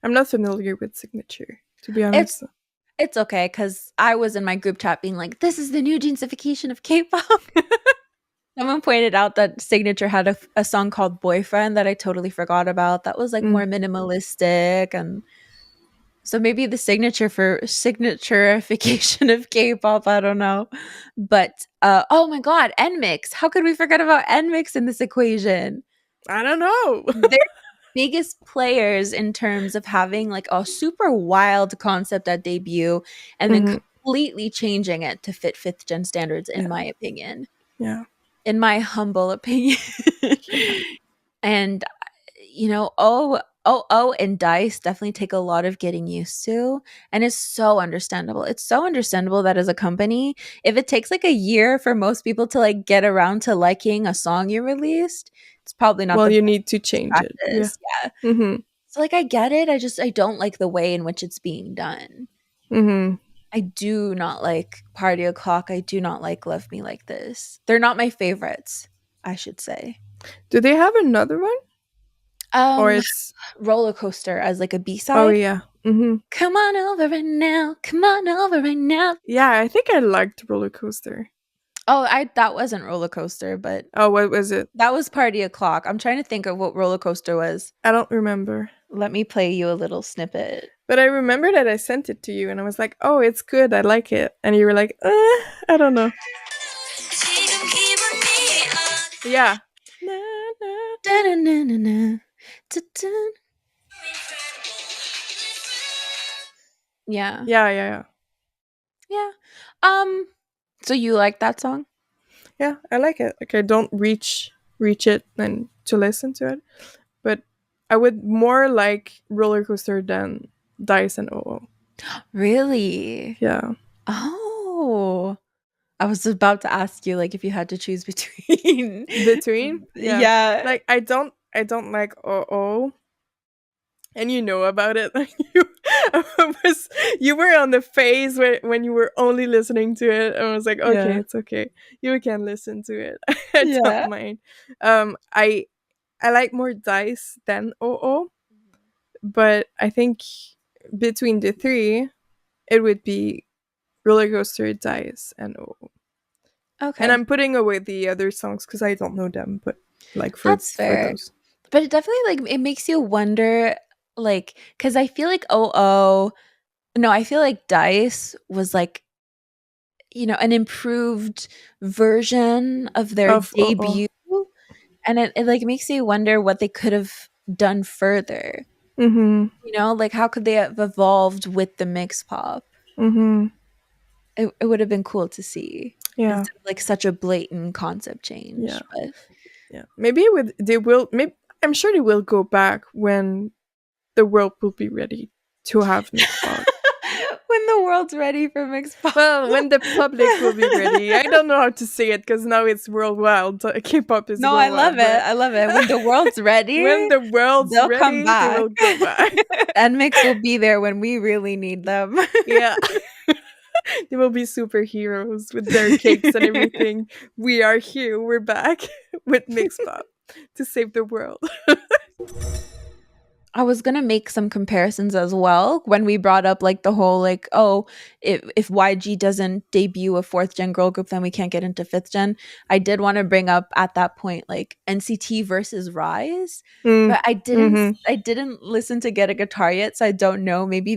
I'm not familiar with Signature, to be It's honest. it's okay cuz I was in my group chat being like, this is the new gensification of K-pop. Someone pointed out that Signature had a song called Boyfriend that I totally forgot about. That was like Mm. more minimalistic, and so maybe the signaturification of K-pop, I don't know. But oh my god, NMIX. How could we forget about NMIX in this equation? I don't know. They're biggest players in terms of having like a super wild concept at debut and then Hmm. completely changing it to fit fifth gen standards, in Yeah. my opinion. Yeah. In my humble opinion. Yeah. And you know, oh, and Dice definitely take a lot of getting used to, and it's so understandable. It's so understandable that as a company, if it takes like a year for most people to like get around to liking a song you released, it's probably not Well, the you best need to change it. Yeah. practice. Yeah. Mm-hmm. So like I get it. I don't like the way in which it's being done. Mm-hmm. I do not like Party O'Clock. I do not like Love Me Like This. They're not my favorites, I should say. Do they have another one? Or Um, it's Roller Coaster as like a oh B-side. yeah. Mm-hmm. Come on over right now. Come on over right now. Yeah, I think I liked Roller Coaster. Oh, I that wasn't Roller Coaster, but Oh, what was it? that was Party O'Clock. I'm trying to think of what Roller Coaster was. I don't remember. Let me play you a little snippet. But I remember that I sent it to you and I was like, oh, it's good. I like it. And you were like, I don't know. Yeah. Na, na, na. Da-na-na-na-na. Da-dun. Yeah. Yeah, yeah, yeah. Yeah. Um, so you like that song? Yeah, I like it. Like I don't reach it and to listen to it. But I would more like Roller Coaster than Dice and OO. Really? Yeah. Oh. I was about to ask you like if you had to choose between Between? Yeah. yeah. Like I don't like OO. And you know about it. you you were on the phase when you were only listening to it and I was like, okay, Yeah. it's okay. You can listen to it. I don't Yeah. mind. I like more Dice than OO, but I think between the three, it would be Roller Coaster, Dice, and OO. And Okay. I'm putting away the other songs because I don't know them, but like That's for fair. those. But it definitely like it makes you wonder like cuz I feel like no, I feel like Dice was like, you know, an improved version of their Of OO. debut, and it like makes you wonder what they could have done further. Mm-hmm. You know, like how could they have evolved with the mix pop? Mm-hmm. It would have been cool to see Yeah. instead of like such a blatant concept Yeah. change. But Yeah. Maybe with they will maybe I'm sure they will go back when the world will be ready to have mixed pop. when the world's ready for mixed pop. Well, when the public will be ready. I don't know how to say it because now it's worldwide. K-pop is No, I love worldwide, it. but I love it. When the world's when ready, the world's they'll come ready, they back. will go back. And Mix will be there when we really need them. Yeah. They will be superheroes with their capes and everything. We are here. We're back with mixed pop to save the world. I was gonna make some comparisons as well when we brought up like the whole like, oh, if YG doesn't debut a fourth gen girl group, then we can't get into fifth gen. I did want to bring up at that point like NCT versus Rise, Mm. but Mm-hmm. I didn't listen to Get a Guitar yet, so I don't know. Maybe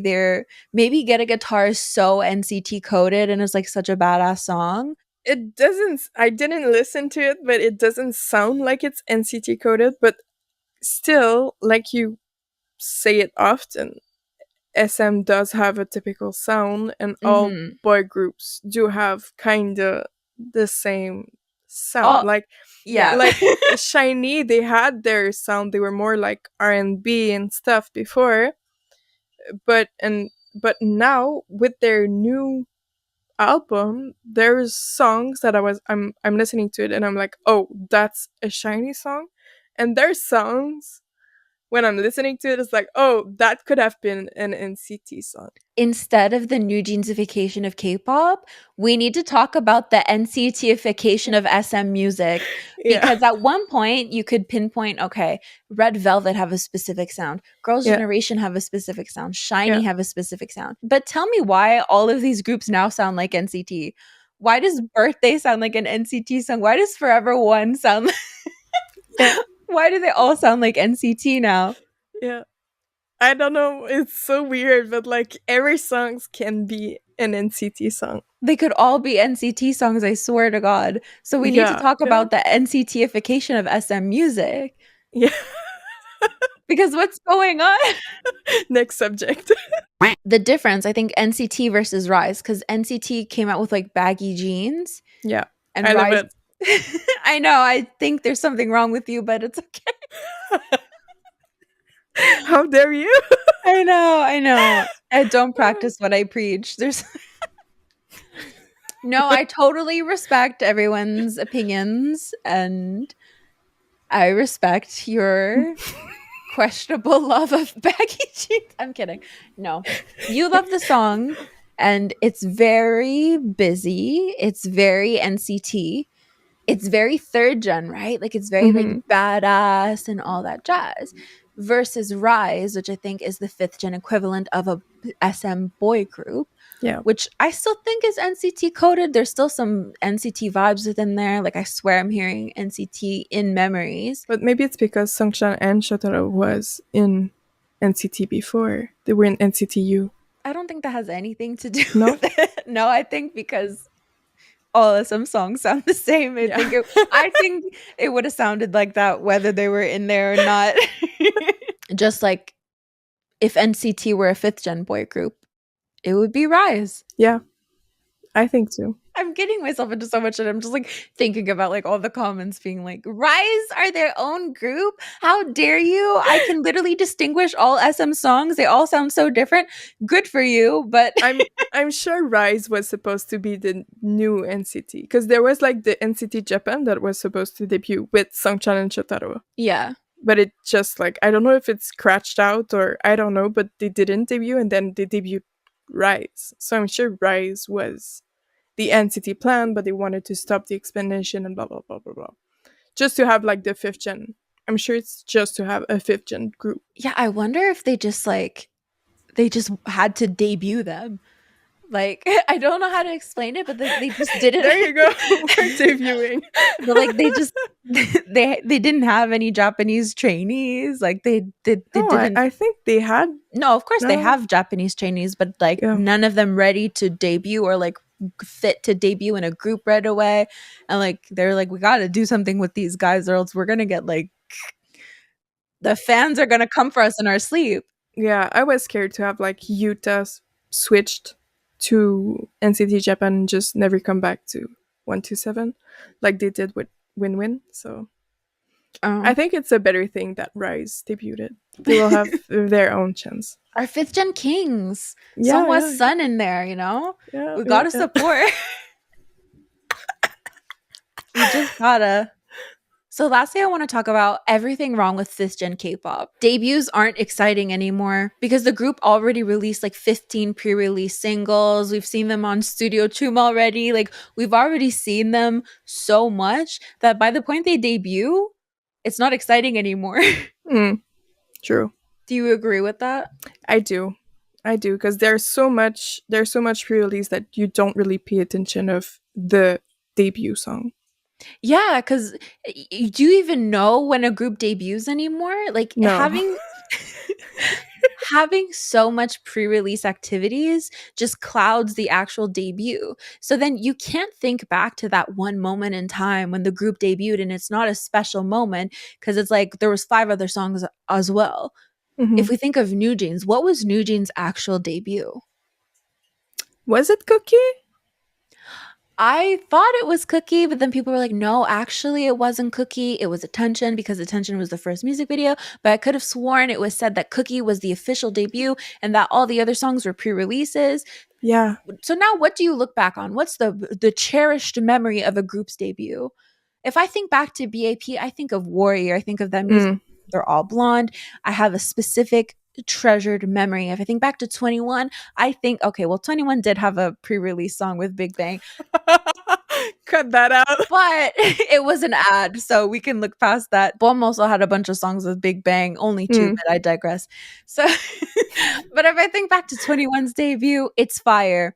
Get a Guitar is so NCT coded and it's like such a badass song. It doesn't. I didn't listen to it, but it doesn't sound like it's NCT coded. But still, like you say it often, SM does have a typical sound, and all Hmm. boy groups do have kinda the same sound. Oh, Like yeah. like Shiny, they had their sound. They were more like R&B and stuff before, but now with their new album, there's songs that I'm listening to it and I'm like, oh, that's a Shiny song. And there's songs when I'm listening to it, it's like, oh, that could have been an NCT song. Instead of the new genesification of K-pop, we need to talk about the NCTification of SM music, Yeah, because at one point you could pinpoint, okay, Red Velvet have a specific sound, Girls' yeah, Generation have a specific sound, yeah, Shiny have a specific sound. But tell me why all of these groups now sound like NCT. Why does Birthday sound like an NCT song? Why does Forever One sound like yeah, why do they all sound like NCT now? yeah. I don't know. It's so weird, but like every songs can be an NCT song. They could all be NCT songs, I swear to God. So we need to Yeah, talk yeah, about the NCTification of SM music, yeah. because what's going on? Next subject. The difference, I think NCT versus Rise, because NCT came out with like baggy jeans Yeah, and I love Rise. it. I know, I think there's something wrong with you, but it's okay. How dare you? I know, I know. I don't practice what I preach. There's no, I totally respect everyone's opinions and I respect your questionable love of baggy jeans. I'm kidding. No, you love the song, and it's very busy. It's very NCT. It's very third gen, right? Like it's very like Hmm. badass and all that jazz. Versus Rise, which I think is the fifth gen equivalent of a SM boy group, Yeah, which I still think is NCT coded. There's still some NCT vibes within there. Like I swear I'm hearing NCT in memories. but maybe it's because Sungchan and Shotaro was in NCT before. They were in NCTU. I don't think that has anything to do No? with it. No, I think because all of some songs sound the same. Yeah. I think it would have sounded like that whether they were in there or not. Just like if NCT were a fifth gen boy group, it would be Rise. Yeah, I think too. I'm getting myself into so much and I'm just like thinking about like all the comments being like, Rise are their own group. How dare you? I can literally distinguish all SM songs. They all sound so different. Good for you, but I'm sure Rise was supposed to be the new NCT because there was like the NCT Japan that was supposed to debut with Sungchan and Shotaro. yeah. But it just like I don't know if it's scratched out or I don't know, but they didn't debut and then they debuted Rise. So I'm sure Rise was the NCT plan, but they wanted to stop the expansion and blah blah blah blah blah. Just to have like the fifth gen. I'm sure it's just to have a fifth gen group. Yeah, I wonder if they just had to debut them. Like I don't know how to explain it, but they just did There it. you go. We're debuting. But like they just they didn't have any Japanese trainees. Like they No, didn't. I think they had No, of course they no. have Japanese trainees, but like Yeah. none of them ready to debut or like fit to debut in a group right away. And like they're like, we got to do something with these guys, or else we're gonna get like the fans are gonna come for us in our sleep. Yeah, I was scared to have like Utah switched to NCT Japan and just never come back to 127 like they did with Win Win. So I Oh. think it's a better thing that Rise debuted. They will have their own chance. Our fifth gen kings. Yeah, Songwa's yeah, son in there, you know? yeah, We yeah, gotta yeah. support. We just gotta. So lastly, I want to talk about everything wrong with fifth gen K-pop. Debuts aren't exciting anymore because the group already released like 15 pre-release singles. We've seen them on Studio Choom already. Like we've already seen them so much that by the point they debut, it's not exciting anymore. Mm, true. Do you agree with that? I do. I do because there's so much pre-release that you don't really pay attention of the debut song. Yeah, because do you even know when a group debuts anymore? Like No. having so much pre-release activities just clouds the actual debut. So then you can't think back to that one moment in time when the group debuted and it's not a special moment because it's like there was five other songs as well. Mhm. If we think of New Jeans, what was New Jeans' actual debut? Was it Cookie? I thought it was Cookie, but then people were like, no, actually, it wasn't Cookie. It was Attention because Attention was the first music video. But I could have sworn it was said that Cookie was the official debut and that all the other songs were pre releases. Yeah. So now what do you look back on? What's the cherished memory of a group's debut? If I think back to BAP, I think of Warrior. I think of that music. Mm. They're all blonde. I have a specific treasured memory. If I think back to 21, I think, okay, well, 21 did have a pre release song with Big Bang, Cut that out. but it was an ad, so we can look past that. Bomb also had a bunch of songs with Big Bang, only two, Mm. but I digress. So, but if I think back to 21's debut, it's fire.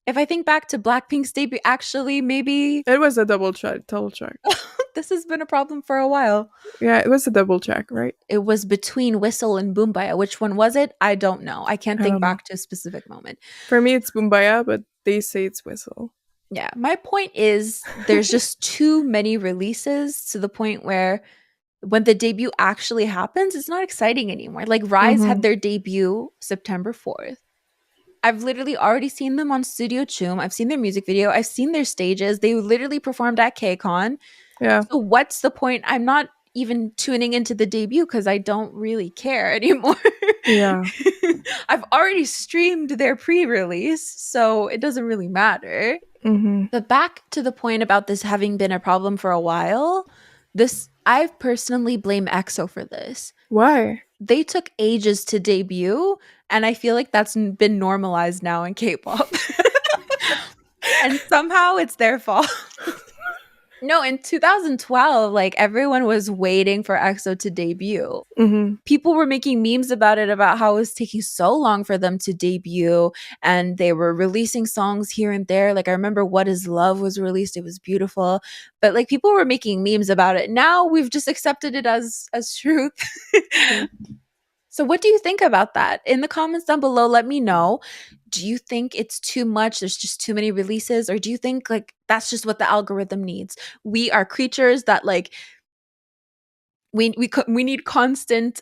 If I think back to Blackpink's debut, actually, maybe It was a double track. this has been a problem for a while. Yeah, it was a double track, right? It was between Whistle and Boombaya. Which one was it? I don't know. I can't I think don't know. back to a specific moment. For me, it's Bumbaya, but they say it's Whistle. Yeah, my point is there's just too many releases to the point where when the debut actually happens, it's not exciting anymore. Like Rise Mm-hmm. had their debut September 4th. I've literally already seen them on Studio Choom. I've seen their music video. I've seen their stages. They literally performed at KCON. Yeah. So what's the point? I'm not even tuning into the debut because I don't really care anymore. Yeah. I've already streamed their pre-release, so it doesn't really matter. Mm-hmm. But back to the point about this having been a problem for a while, this I personally blame EXO for this. Why? They took ages to debut, and I feel like that's been normalized now in K-pop. And somehow it's their fault. No, in 2012, like everyone was waiting for EXO to debut. Mm-hmm. People were making memes about it, about how it was taking so long for them to debut, and they were releasing songs here and there. Like I remember What Is Love was released. It was beautiful. But like people were making memes about it. Now we've just accepted it as truth. Yeah. So what do you think about that? In the comments down below, let me know. Do you think it's too much? There's just too many releases, or do you think like that's just what the algorithm needs? We are creatures that like we need constant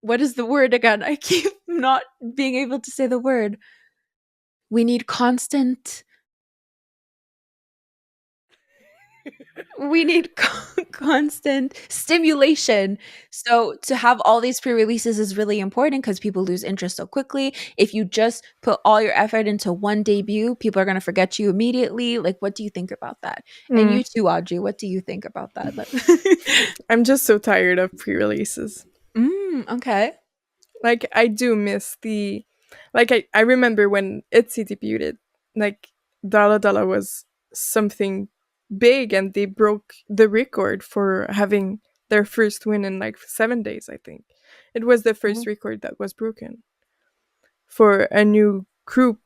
what is the word again? I keep not being able to say the word. We need constant we need constant stimulation. So to have all these pre-releases is really important because people lose interest so quickly. If you just put all your effort into one debut, people are going to forget you immediately. Like, what do you think about that? And Mm. you too, Audrey, what do you think about that? I'm just so tired of pre-releases. Okay. Like I do miss the like I remember when ITZY debuted, like Dala Dala was something big and they broke the record for having their first win in like 7 days, I think. It was the first Oh, record that was broken for a new group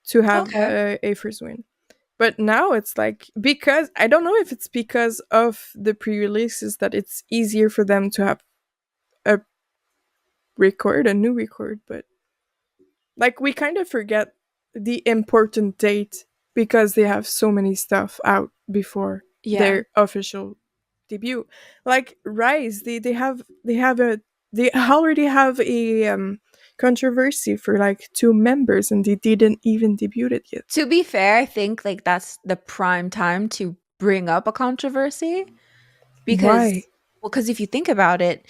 to have okay. a first win. But now it's like because I don't know if it's because of the pre-releases that it's easier for them to have a a new record, but like we kind of forget the important date because they have so many stuff out before Yeah. their official debut. Like Rise, they already have a controversy for like two members and they didn't even debut it yet. To be fair, I think like that's the prime time to bring up a controversy Why? because well, because if you think about it,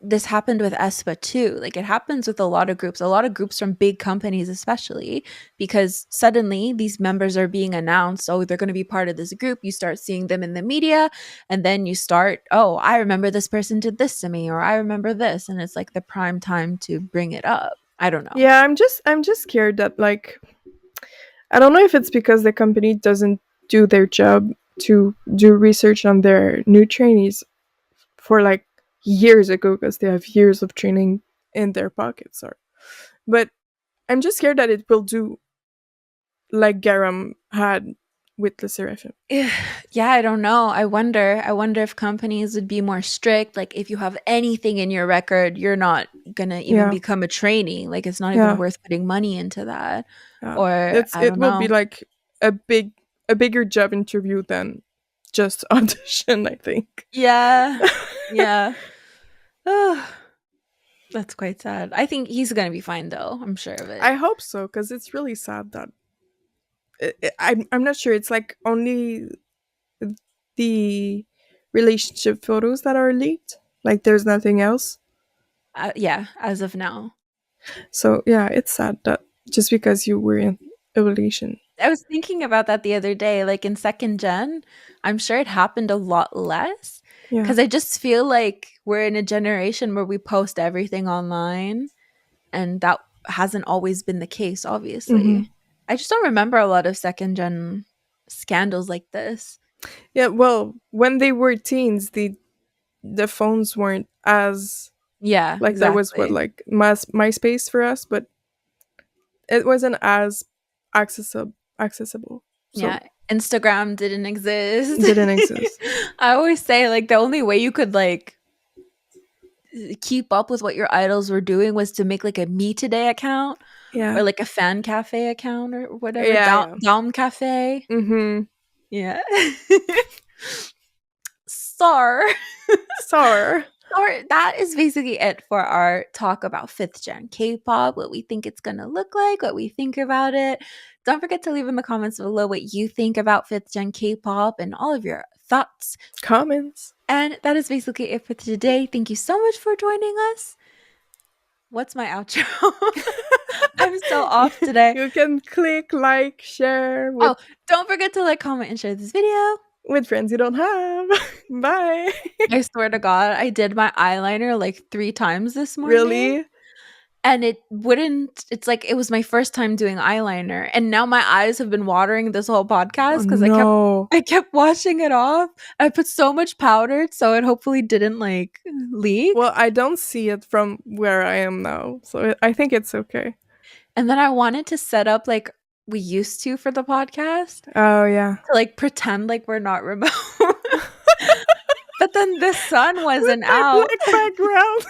this happened with aespa too. Like it happens with a lot of groups from big companies especially, because suddenly these members are being announced, oh, they're going to be part of this group. You start seeing them in the media, and then you start, oh, I remember this person did this to me, or I remember this, and it's like the prime time to bring it up. I don't know. Yeah, I'm just scared that like I don't know if it's because the company doesn't do their job to do research on their new trainees for like years ago because they have years of training in their pockets or but I'm just scared that it will do like Garam had with the Seraphim. Yeah, I don't know. I wonder if companies would be more strict. Like if you have anything in your record, you're not gonna even Yeah, become a trainee. Like it's not even yeah, worth putting money into that. yeah. Or I It don't will be know. like a bigger job interview than just audition, I think. Yeah. Yeah. Ugh, that's quite sad. I think he's gonna be fine though. I'm sure of it. I hope so, because it's really sad that I'm not sure. It's like only the relationship photos that are leaked. Like there's nothing else. Yeah, as of now. So yeah, it's sad that just because you were in a relation. I was thinking about that the other day, like in second gen, I'm sure it happened a lot less Yeah. because I just feel like we're in a generation where we post everything online, and that hasn't always been the case, Hmm. obviously. I just don't remember a lot of second gen scandals like this. Yeah. Well, when they were teens, the phones weren't as Yeah, like there was what exactly. like MySpace for us, but it wasn't as accessible. Yeah, So Instagram didn't exist. it didn't exist. I always say like the only way you could like keep up with what your idols were doing was to make like a Me Today account Yeah. or like a fan cafe account or whatever, Yeah. Yeah. Dom Cafe. Mm-hmm. Yeah. Star. So Or that is basically it for our talk about fifth gen K-pop, what we think it's gonna look like, what we think about it. Don't forget to leave in the comments below what you think about fifth gen K-pop and all of your thoughts. comments. And that is basically it for today. Thank you so much for joining us. What's my outro? I'm so off today. You can click like, share Oh, don't forget to like, comment, and share this video. with friends you don't have. Bye. I swear to God, I did my eyeliner like 3 times this morning. Really? And it wouldn't, it's like it was my first time doing eyeliner. And now my eyes have been watering this whole Oh podcast because no. I kept washing it off. I put so much powder so it hopefully didn't like leak. Well, I don't see it from where I am now, so I think it's okay. And then I wanted to set up like we used to for the podcast Oh yeah. to like pretend like we're not remote. But then the sun With wasn't my out. black background.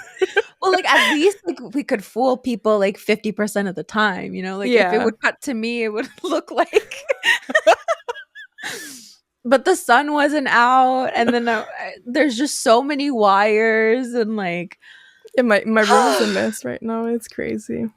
Well, like at least like we could fool people like 50% of the time, you know? Like if it Yeah. would cut to me, it would look like but the sun wasn't out and then there's just so many wires and like Yeah, my room is a mess right now. It's crazy.